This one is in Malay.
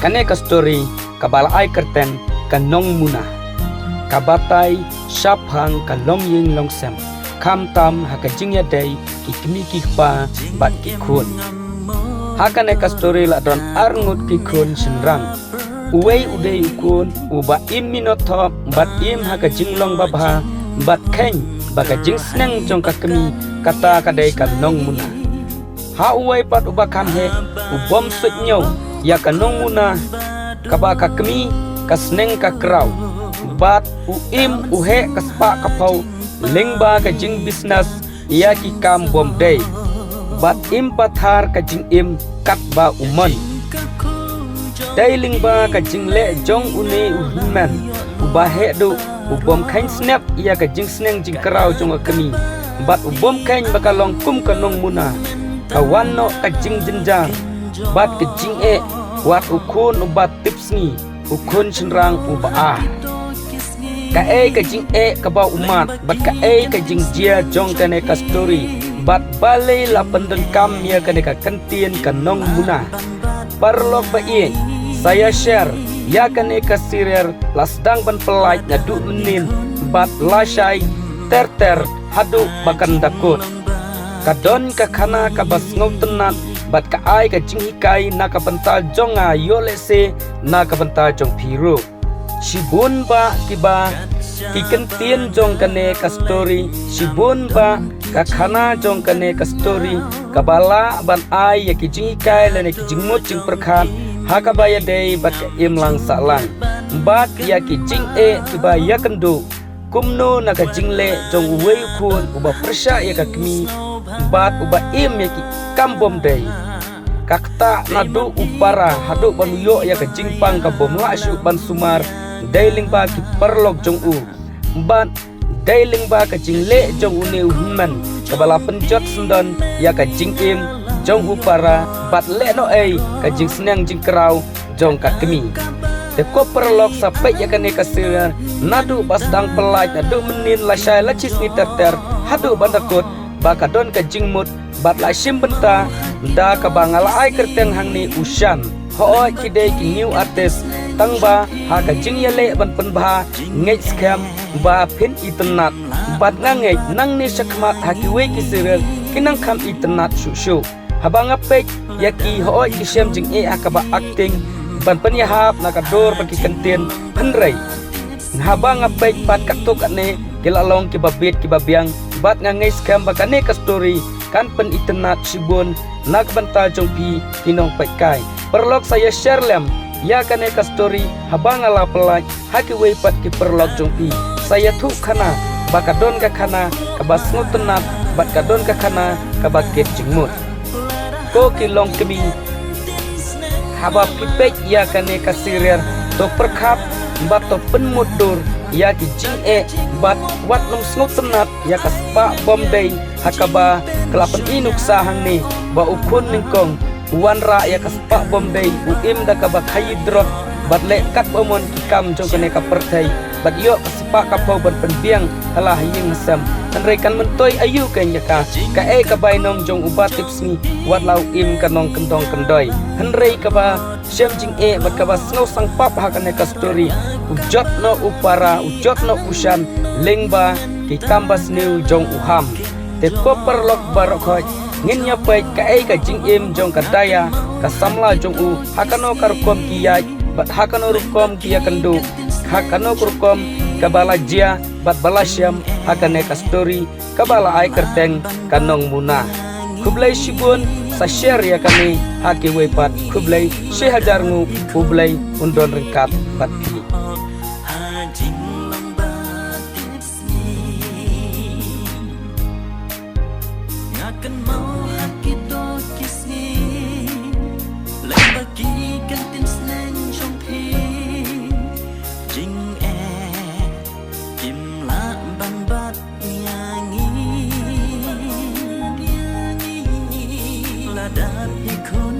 kane ka story kabala ai kerten kanong muna kabatai shaphang kalong ying longsem kam tam hakajing ya dai kikmi kikpa bat kikun hakane ka story la don arngut kikun sinrang uwei udei ukun uba im minotop bat im hakajing long babha bat keng baka jing sneng jong kakmi kata kadai kanong muna ha uwei pat uba kam he ubom sut nyau ya kanong muna kaba kakmi kasneng kakrau bat uim uhe kaspa kapau lengba ka jing business ya ki kam bom day bat im pathar ka jing im kat ba umon day lengba ka jing le jong une uhiman uba he do ubom khain snap ya ka jing sneng jing krau jong kami bat ubom khain bakalong kum kanong muna kawan no ka jing jenjang bat ka jing e wat ukun ubat tips ni ukun sinrang uba ka ka jing ka ba umat bat ka jing jia jong kane ka story bat balai la pendengkam ya kane ka kentien kanong muna parlok ba saya share ya kane ka serial lasdang ban pelai na du menin bat lasai ter hadu bakan dakut kadon ka khana ka bas ngau tenat bat ka ka jing hikai na ka bental jonga yolese na ka bental jong phiru sibun ba kiba kikentien jong kane ka story sibun ba ka khana jong kane ka story kabala ban ai ya ki jing hikai le ne ki jing mot jing perkhat ha ka ba ya dei bat ka imlang salang bat ya ki jing kiba ya kendu kumno na ka jing le jong wei khun uba persya ya ka kmi bat uba im ya ki kambom dei kakta nadu upara hadu banuyo ya ka jingpang ka bom la syu ban sumar dailing ba ki perlok jong u bat dailing ba ka jingle jong u ne human kabala penjot sendon ya ka jing im jong upara bat le no ka jing senang jing krau jong ka kemi te ko perlok sampai ya ka ne ka sir nadu bas dang pelai nadu menin la syai la cis ni ter hadu bandakut baka don ka jing mut bat la sim benta da ka bangala ai kerteng hang ni ushan ho kidei ki new artist tangba ha ka jing yale ban penba ngej scam ba pin itnat bat ngej nang ni sakmat ha ki we ki sirel kinang kham itnat shu habang apek yaki ho ki sem jing akaba acting ban pen ya hap na ka dor bagi kentien penrei habang apek pat katuk ne kilalong ki babit ki babiang bat ngej scam bakane ka story kan pen itnat sibun nak bantal jong pi kinong pekai perlok saya share lem ya kane ka story habang ala pelaj haki wei pat ki perlok jong pi saya thu khana bakadon ka khana kabas ngutenat bat kadon ka khana kabaket jingmut ko kilong kemi haba pipek ya kane ka serial to perkhap bat to penmudur ya ki jing bat wat nom ngutenat ya ka spa bom day hakaba kelapan inuk sahang ni ba ukun ningkong wanra ya kaspa bombay uim da ka bakhay drop bat le kat bomon kam jong kane ka perthai bat yo kaspa ka pau ban penbiang halah ying sam tanrekan mentoy ayu kan ya ka ka bainong jong ubat tips ni wat lau im kanong kentong kendoy henrei ka ba syam jing bat ka ba snau sang pap ha kane ka story ujot no upara ujot no ushan lengba ki kambas new jong uham te ko perlok barok ngin nya pai ka jing im jong ka daya ka samla jong u hakano karkom kiya bat hakano rukom kiya kendu hakano kurkom kabala jia bat balasyam hakane ka story kabala ai kerteng kanong muna kublai sibun sa share ya kami haki we pat kublai she hajar ngu kublai undon rengkat bat ki akan mau haki to kisni lang bagi kantin sneng trong phi jing kim la ban bat nyangi la dat ikon